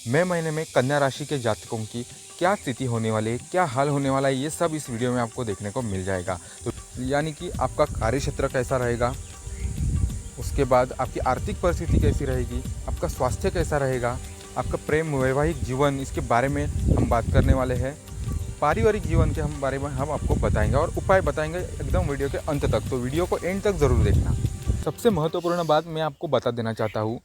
मई महीने में कन्या राशि के जातकों की क्या स्थिति होने वाली है, क्या हाल होने वाला है, ये सब इस वीडियो में आपको देखने को मिल जाएगा। तो यानी कि आपका कार्य क्षेत्र कैसा रहेगा, उसके बाद आपकी आर्थिक परिस्थिति कैसी रहेगी, आपका स्वास्थ्य कैसा रहेगा, आपका प्रेम वैवाहिक जीवन, इसके बारे में हम बात करने वाले हैं। पारिवारिक जीवन के हम बारे में हम आपको बताएंगे और उपाय बताएंगे एकदम वीडियो के अंत तक, तो वीडियो को एंड तक ज़रूर देखना। सबसे महत्वपूर्ण बात मैं आपको बता देना चाहता हूँ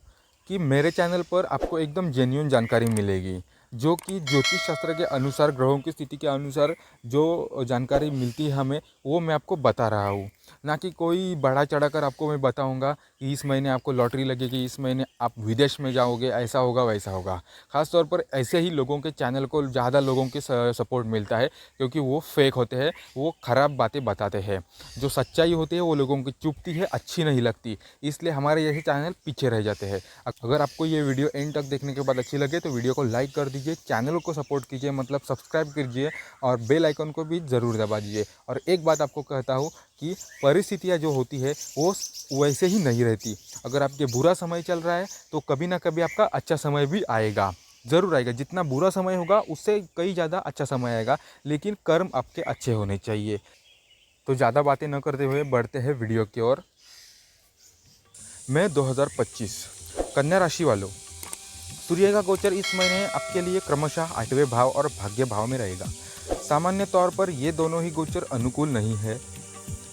कि मेरे चैनल पर आपको एकदम जेन्युइन जानकारी मिलेगी, जो कि ज्योतिष शास्त्र के अनुसार, ग्रहों की स्थिति के अनुसार जो जानकारी मिलती है हमें, वो मैं आपको बता रहा हूँ। ना कि कोई बढ़ा चढ़ाकर आपको मैं बताऊंगा कि इस महीने आपको लॉटरी लगेगी, इस महीने आप विदेश में जाओगे, ऐसा होगा वैसा होगा। ख़ास तौर पर ऐसे ही लोगों के चैनल को ज़्यादा लोगों के सपोर्ट मिलता है, क्योंकि वो फेक होते हैं, वो ख़राब बातें बताते हैं। जो सच्चाई होती है वो लोगों की चुभती है, अच्छी नहीं लगती, इसलिए हमारे जैसे चैनल पीछे रह जाते हैं। अगर आपको ये वीडियो एंड तक देखने के बाद अच्छी लगे तो वीडियो को लाइक कर दीजिए, चैनल को सपोर्ट कीजिए, मतलब सब्सक्राइब कीजिए और बेल आइकन को भी ज़रूर दबा दीजिए। और एक बात आपको कहता हूँ कि परिस्थितियाँ जो होती है वो वैसे ही नहीं रहती। अगर आपके बुरा समय चल रहा है तो कभी ना कभी आपका अच्छा समय भी आएगा, ज़रूर आएगा। जितना बुरा समय होगा उससे कई ज़्यादा अच्छा समय आएगा, लेकिन कर्म आपके अच्छे होने चाहिए। तो ज़्यादा बातें न करते हुए बढ़ते हैं वीडियो की ओर। मई 2025 कन्या राशि वालों, सूर्य का गोचर इस महीने आपके लिए क्रमशः 8वें भाव और भाग्य भाव में रहेगा। सामान्य तौर पर ये दोनों ही गोचर अनुकूल नहीं है।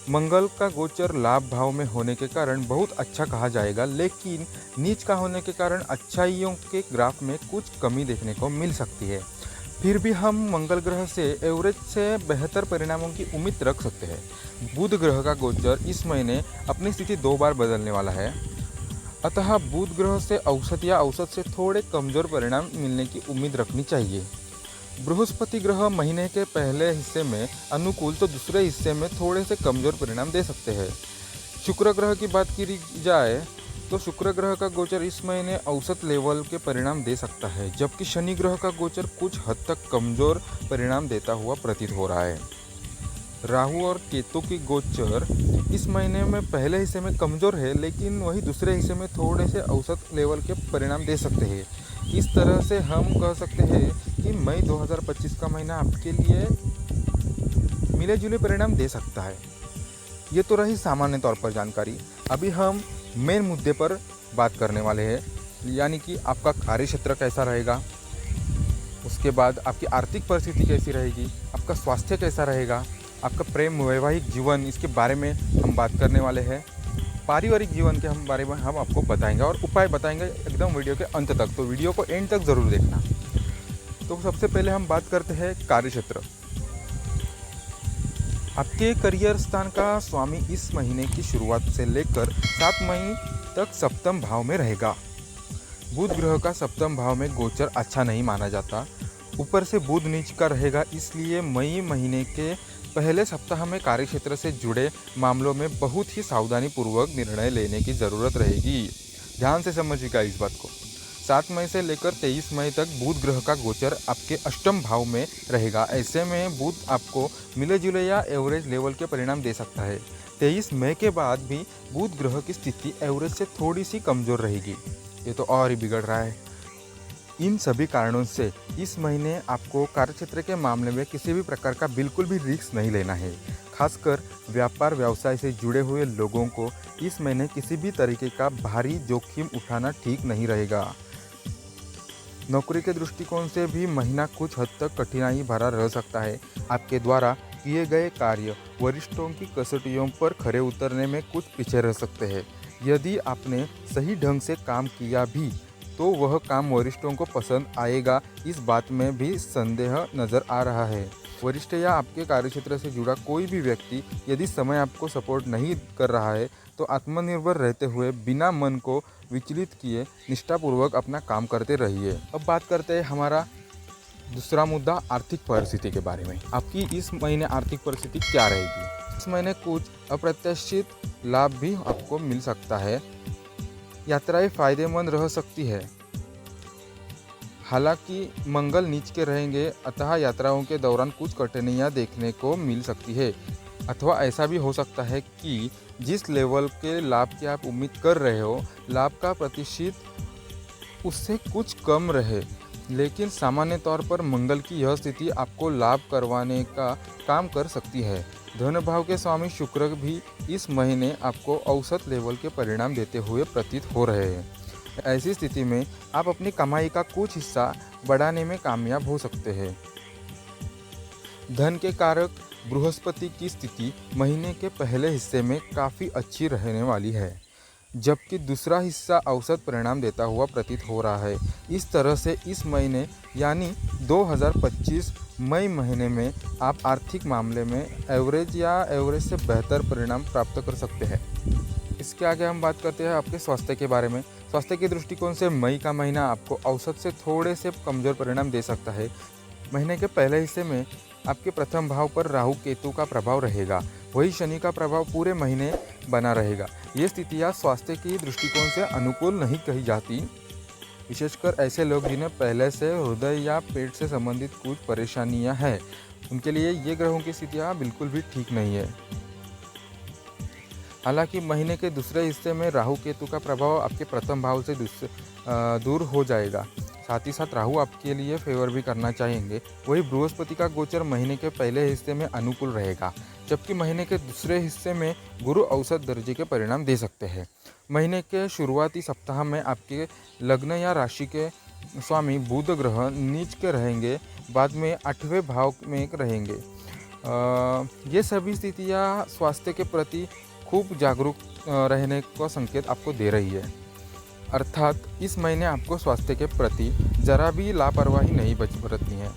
मंगल का गोचर लाभ भाव में होने के कारण बहुत अच्छा कहा जाएगा, लेकिन नीच का होने के कारण अच्छाइयों के ग्राफ में कुछ कमी देखने को मिल सकती है। फिर भी हम मंगल ग्रह से एवरेज से बेहतर परिणामों की उम्मीद रख सकते हैं। बुध ग्रह का गोचर इस महीने अपनी स्थिति 2 बार बदलने वाला है, अतः बुध ग्रह से औसत या औसत से थोड़े कमज़ोर परिणाम मिलने की उम्मीद रखनी चाहिए। बृहस्पति ग्रह महीने के पहले हिस्से में अनुकूल तो दूसरे हिस्से में थोड़े से कमज़ोर परिणाम दे सकते हैं। शुक्र ग्रह की बात की जाए तो शुक्र ग्रह का गोचर इस महीने औसत लेवल के परिणाम दे सकता है, जबकि शनि ग्रह का गोचर कुछ हद तक कमज़ोर परिणाम देता हुआ प्रतीत हो रहा है। राहु और केतु की गोचर इस महीने में पहले हिस्से में कमज़ोर है, लेकिन वही दूसरे हिस्से में थोड़े से औसत लेवल के परिणाम दे सकते हैं। इस तरह से हम कह सकते हैं कि मई 2025 का महीना आपके लिए मिले जुले परिणाम दे सकता है। ये तो रही सामान्य तौर पर जानकारी। अभी हम मेन मुद्दे पर बात करने वाले हैं, यानी कि आपका कार्य क्षेत्र कैसा रहेगा, उसके बाद आपकी आर्थिक परिस्थिति कैसी रहेगी, आपका स्वास्थ्य कैसा रहेगा, आपका प्रेम वैवाहिक जीवन, इसके बारे में हम बात करने वाले हैं। पारिवारिक जीवन के हम बारे में हम आपको बताएंगे और उपाय बताएंगे एकदम वीडियो के अंत तक, तो वीडियो को एंड तक ज़रूर देखना। तो सबसे पहले हम बात करते हैं कार्य क्षेत्र। आपके करियर स्थान का स्वामी इस महीने की शुरुआत से लेकर 7 मई तक सप्तम भाव में रहेगा। बुध ग्रह का सप्तम भाव में गोचर अच्छा नहीं माना जाता, ऊपर से बुध नीच का रहेगा, इसलिए मई महीने के पहले सप्ताह में कार्यक्षेत्र से जुड़े मामलों में बहुत ही सावधानी पूर्वक निर्णय लेने की ज़रूरत रहेगी। ध्यान से समझिएगा इस बात को। 7 मई से लेकर 23 मई तक बुध ग्रह का गोचर आपके अष्टम भाव में रहेगा। ऐसे में बुध आपको मिले जुले या एवरेज लेवल के परिणाम दे सकता है। 23 मई के बाद भी बुध ग्रह की स्थिति एवरेज से थोड़ी सी कमज़ोर रहेगी, ये तो और ही बिगड़ रहा है। इन सभी कारणों से इस महीने आपको कार्यक्षेत्र के मामले में किसी भी प्रकार का बिल्कुल भी रिस्क नहीं लेना है। खासकर व्यापार व्यवसाय से जुड़े हुए लोगों को इस महीने किसी भी तरीके का भारी जोखिम उठाना ठीक नहीं रहेगा। नौकरी के दृष्टिकोण से भी महीना कुछ हद तक कठिनाई भरा रह सकता है। आपके द्वारा किए गए कार्य वरिष्ठों की कसौटियों पर खरे उतरने में कुछ पीछे रह सकते हैं। यदि आपने सही ढंग से काम किया भी तो वह काम वरिष्ठों को पसंद आएगा, इस बात में भी संदेह नज़र आ रहा है। वरिष्ठ या आपके कार्यक्षेत्र से जुड़ा कोई भी व्यक्ति यदि समय आपको सपोर्ट नहीं कर रहा है तो आत्मनिर्भर रहते हुए बिना मन को विचलित किए निष्ठापूर्वक अपना काम करते रहिए। अब बात करते हैं हमारा दूसरा मुद्दा, आर्थिक परिस्थिति के बारे में। आपकी इस महीने आर्थिक परिस्थिति क्या रहेगी? इस महीने कुछ अप्रत्याशित लाभ भी आपको मिल सकता है। यात्राएं फायदेमंद रह सकती है, हालांकि मंगल नीच के रहेंगे, अतः यात्राओं के दौरान कुछ कठिनाइयां देखने को मिल सकती है। अथवा ऐसा भी हो सकता है कि जिस लेवल के लाभ की आप उम्मीद कर रहे हो, लाभ का प्रतिशत उससे कुछ कम रहे। लेकिन सामान्य तौर पर मंगल की यह स्थिति आपको लाभ करवाने का काम कर सकती है। धन भाव के स्वामी शुक्र भी इस महीने आपको औसत लेवल के परिणाम देते हुए प्रतीत हो रहे हैं। ऐसी स्थिति में आप अपनी कमाई का कुछ हिस्सा बढ़ाने में कामयाब हो सकते हैं। धन के कारक बृहस्पति की स्थिति महीने के पहले हिस्से में काफ़ी अच्छी रहने वाली है, जबकि दूसरा हिस्सा औसत परिणाम देता हुआ प्रतीत हो रहा है। इस तरह से इस महीने यानी 2025 मई महीने में आप आर्थिक मामले में एवरेज या एवरेज से बेहतर परिणाम प्राप्त कर सकते हैं। इसके आगे हम बात करते हैं आपके स्वास्थ्य के बारे में। स्वास्थ्य के दृष्टिकोण से मई का महीना आपको औसत से थोड़े से कमज़ोर परिणाम दे सकता है। महीने के पहले हिस्से में आपके प्रथम भाव पर राहु केतु का प्रभाव रहेगा, वही शनि का प्रभाव पूरे महीने बना रहेगा। ये स्थितियाँ स्वास्थ्य की दृष्टिकोण से अनुकूल नहीं कही जाती, विशेषकर ऐसे लोग जिन्हें पहले से हृदय या पेट से संबंधित कुछ परेशानियां हैं, उनके लिए ये ग्रहों की स्थितियाँ बिल्कुल भी ठीक नहीं है। हालांकि महीने के दूसरे हिस्से में राहु केतु का प्रभाव आपके प्रथम भाव से दूर हो जाएगा। साथ ही साथ राहु आपके लिए फेवर भी करना चाहेंगे। वही बृहस्पति का गोचर महीने के पहले हिस्से में अनुकूल रहेगा, जबकि महीने के दूसरे हिस्से में गुरु औसत दर्जे के परिणाम दे सकते हैं। महीने के शुरुआती सप्ताह में आपके लग्न या राशि के स्वामी बुध ग्रह नीच के रहेंगे, बाद में 8वें भाव में रहेंगे। ये सभी स्थितियाँ स्वास्थ्य के प्रति खूब जागरूक रहने का संकेत आपको दे रही है। अर्थात इस महीने आपको स्वास्थ्य के प्रति जरा भी लापरवाही नहीं बरतनी है।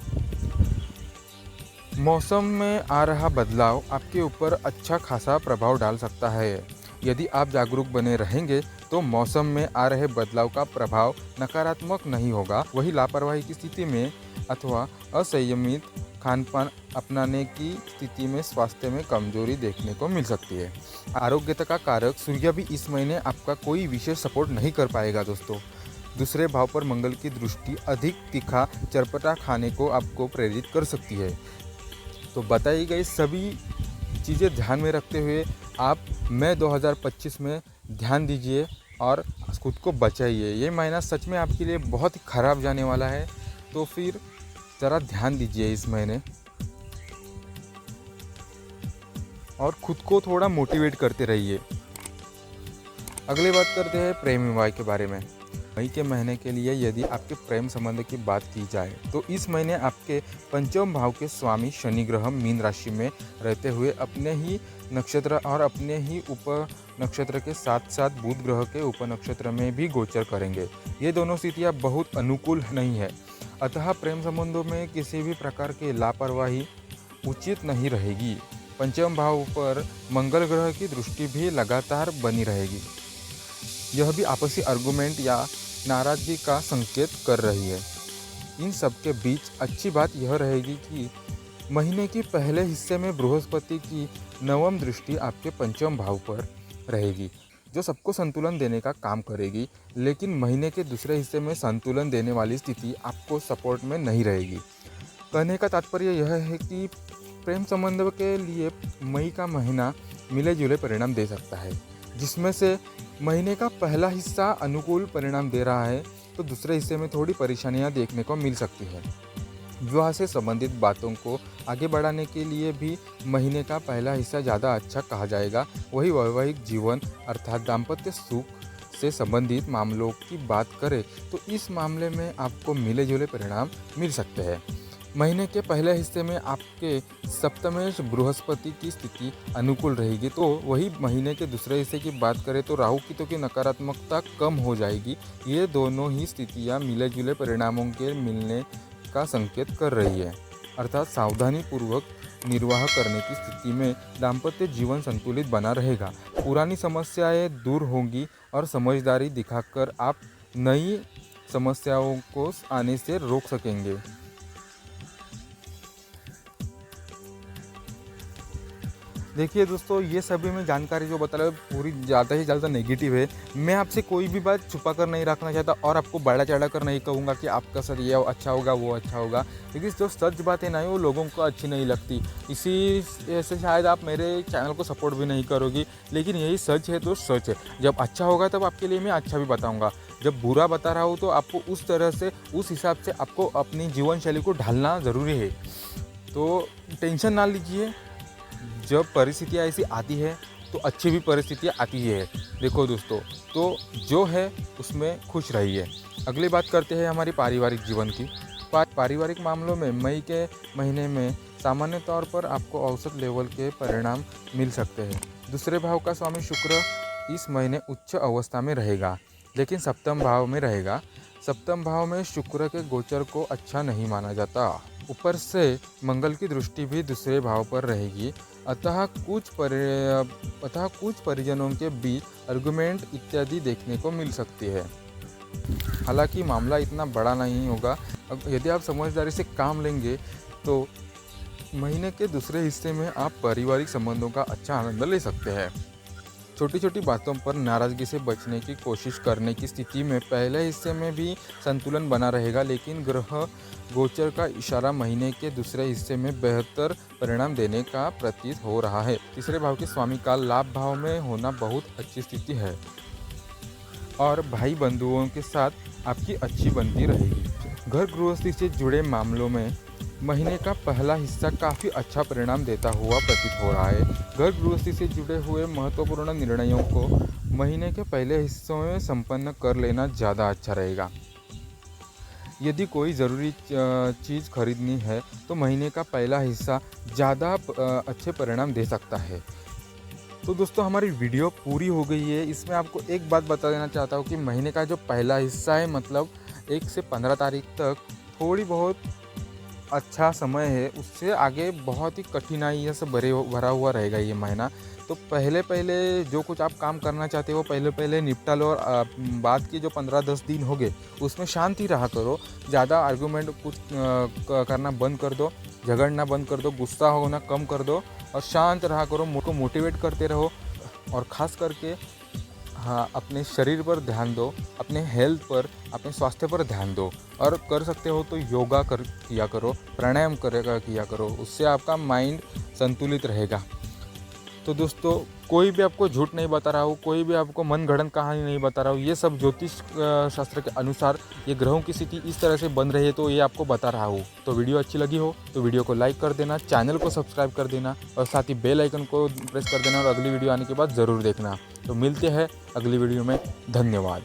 मौसम में आ रहा बदलाव आपके ऊपर अच्छा खासा प्रभाव डाल सकता है। यदि आप जागरूक बने रहेंगे तो मौसम में आ रहे बदलाव का प्रभाव नकारात्मक नहीं होगा। वही लापरवाही की स्थिति में अथवा असंयमित खानपान अपनाने की स्थिति में स्वास्थ्य में कमजोरी देखने को मिल सकती है। आरोग्यता का कारक सूर्य भी इस महीने आपका कोई विशेष सपोर्ट नहीं कर पाएगा दोस्तों। दूसरे भाव पर मंगल की दृष्टि अधिक तीखा चटपटा खाने को आपको प्रेरित कर सकती है। तो बताई गई सभी चीज़ें ध्यान में रखते हुए आप मई 2025 में ध्यान दीजिए और खुद को बचाइए। ये महीना सच में आपके लिए बहुत ही खराब जाने वाला है, तो फिर ज़रा ध्यान दीजिए इस महीने और खुद को थोड़ा मोटिवेट करते रहिए। अगली बात करते हैं प्रेम विवाह के बारे में। मई के महीने के लिए यदि आपके प्रेम संबंध की बात की जाए तो इस महीने आपके पंचम भाव के स्वामी शनि ग्रह मीन राशि में रहते हुए अपने ही नक्षत्र और अपने ही उप नक्षत्र के साथ साथ बुध ग्रह के उप नक्षत्र में भी गोचर करेंगे। ये दोनों स्थितियाँ बहुत अनुकूल नहीं है, अतः प्रेम संबंधों में किसी भी प्रकार की लापरवाही उचित नहीं रहेगी। पंचम भाव पर मंगल ग्रह की दृष्टि भी लगातार बनी रहेगी। यह भी आपसी आर्गुमेंट या नाराजगी का संकेत कर रही है। इन सब के बीच अच्छी बात यह रहेगी कि महीने के पहले हिस्से में बृहस्पति की नवम दृष्टि आपके पंचम भाव पर रहेगी, जो सबको संतुलन देने का काम करेगी। लेकिन महीने के दूसरे हिस्से में संतुलन देने वाली स्थिति आपको सपोर्ट में नहीं रहेगी। कहने का तात्पर्य यह है कि प्रेम संबंध के लिए मई का महीना मिले जुले परिणाम दे सकता है, जिसमें से महीने का पहला हिस्सा अनुकूल परिणाम दे रहा है तो दूसरे हिस्से में थोड़ी परेशानियां देखने को मिल सकती है। विवाह से संबंधित बातों को आगे बढ़ाने के लिए भी महीने का पहला हिस्सा ज़्यादा अच्छा कहा जाएगा। वही वैवाहिक जीवन अर्थात दाम्पत्य सुख से संबंधित मामलों की बात करें तो इस मामले में आपको मिले जुले परिणाम मिल सकते हैं। महीने के पहले हिस्से में आपके सप्तमेश बृहस्पति की स्थिति अनुकूल रहेगी, तो वही महीने के दूसरे हिस्से की बात करें तो राहु केतु की नकारात्मकता कम हो जाएगी। ये दोनों ही स्थितियाँ मिले जुले परिणामों के मिलने का संकेत कर रही है, अर्थात सावधानी पूर्वक निर्वाह करने की स्थिति में दाम्पत्य जीवन संतुलित बना रहेगा। पुरानी समस्याएं दूर होंगी और समझदारी दिखाकर आप नई समस्याओं को आने से रोक सकेंगे। देखिए दोस्तों, ये सभी मैं जानकारी जो बता रहा हूँ पूरी ज़्यादा ही ज़्यादा नेगेटिव है। मैं आपसे कोई भी बात छुपा कर नहीं रखना चाहता और आपको बढ़ा चढ़ा कर नहीं कहूँगा कि आपका सर ये अच्छा होगा वो अच्छा होगा, क्योंकि जो सच बात है ना वो लोगों को अच्छी नहीं लगती। इसी से शायद आप मेरे चैनल को सपोर्ट भी नहीं करोगी, लेकिन यही सच है तो सच है। जब अच्छा होगा तब आपके लिए मैं अच्छा भी बताऊँगा, जब बुरा बता रहा हूँ तो आपको उस तरह से उस हिसाब से आपको अपनी जीवन शैली को ढालना ज़रूरी है। तो टेंशन ना लीजिए, जब परिस्थितियाँ ऐसी आती है तो अच्छी भी परिस्थितियाँ आती है। देखो दोस्तों, तो जो है उसमें खुश रहिए। अगली बात करते हैं हमारी पारिवारिक जीवन की। पारिवारिक मामलों में मई के महीने में सामान्य तौर पर आपको औसत लेवल के परिणाम मिल सकते हैं। दूसरे भाव का स्वामी शुक्र इस महीने उच्च अवस्था में रहेगा, लेकिन सप्तम भाव में रहेगा। सप्तम भाव में शुक्र के गोचर को अच्छा नहीं माना जाता। ऊपर से मंगल की दृष्टि भी दूसरे भाव पर रहेगी, अतः कुछ परिजनों के बीच आर्गुमेंट इत्यादि देखने को मिल सकती है। हालांकि मामला इतना बड़ा नहीं होगा। यदि आप समझदारी से काम लेंगे तो महीने के दूसरे हिस्से में आप पारिवारिक संबंधों का अच्छा आनंद ले सकते हैं। छोटी छोटी बातों पर नाराज़गी से बचने की कोशिश करने की स्थिति में पहले हिस्से में भी संतुलन बना रहेगा, लेकिन ग्रह गोचर का इशारा महीने के दूसरे हिस्से में बेहतर परिणाम देने का प्रतीत हो रहा है। तीसरे भाव के स्वामी का लाभ भाव में होना बहुत अच्छी स्थिति है और भाई बंधुओं के साथ आपकी अच्छी बनती रहेगी। घर गृहस्थी से जुड़े मामलों में महीने का पहला हिस्सा काफ़ी अच्छा परिणाम देता हुआ प्रतीत हो रहा है। घर गृहस्थी से जुड़े हुए महत्वपूर्ण निर्णयों को महीने के पहले हिस्सों में संपन्न कर लेना ज़्यादा अच्छा रहेगा। यदि कोई ज़रूरी चीज़ खरीदनी है तो महीने का पहला हिस्सा ज़्यादा अच्छे परिणाम दे सकता है। तो दोस्तों, हमारी वीडियो पूरी हो गई है। इसमें आपको एक बात बता देना चाहता हूँ कि महीने का जो पहला हिस्सा है, मतलब 1 से 15 तारीख तक थोड़ी बहुत अच्छा समय है, उससे आगे बहुत ही कठिनाइयों से भरा हुआ रहेगा ये महीना। तो पहले जो कुछ आप काम करना चाहते हो पहले निपटा लो, और बाद के जो 15-10 दिन हो गए उसमें शांति रहा करो। ज़्यादा आर्गूमेंट कुछ करना बंद कर दो, झगड़ना बंद कर दो, गुस्सा होना कम कर दो और शांत रहा करो। मुझ को मोटिवेट करते रहो और ख़ास करके अपने शरीर पर ध्यान दो, अपने हेल्थ पर, अपने स्वास्थ्य पर ध्यान दो। और कर सकते हो तो योगा किया करो, प्राणायाम किया करो, उससे आपका माइंड संतुलित रहेगा। तो दोस्तों, कोई भी आपको झूठ नहीं बता रहा हूँ, कोई भी आपको मनगढ़ंत कहानी नहीं बता रहा हूँ। ये सब ज्योतिष शास्त्र के अनुसार ये ग्रहों की स्थिति इस तरह से बन रही है, तो ये आपको बता रहा हूँ। तो वीडियो अच्छी लगी हो तो वीडियो को लाइक कर देना, चैनल को सब्सक्राइब कर देना और साथ ही बेल आइकन को प्रेस कर देना और अगली वीडियो आने के बाद ज़रूर देखना। तो मिलते हैं अगली वीडियो में। धन्यवाद।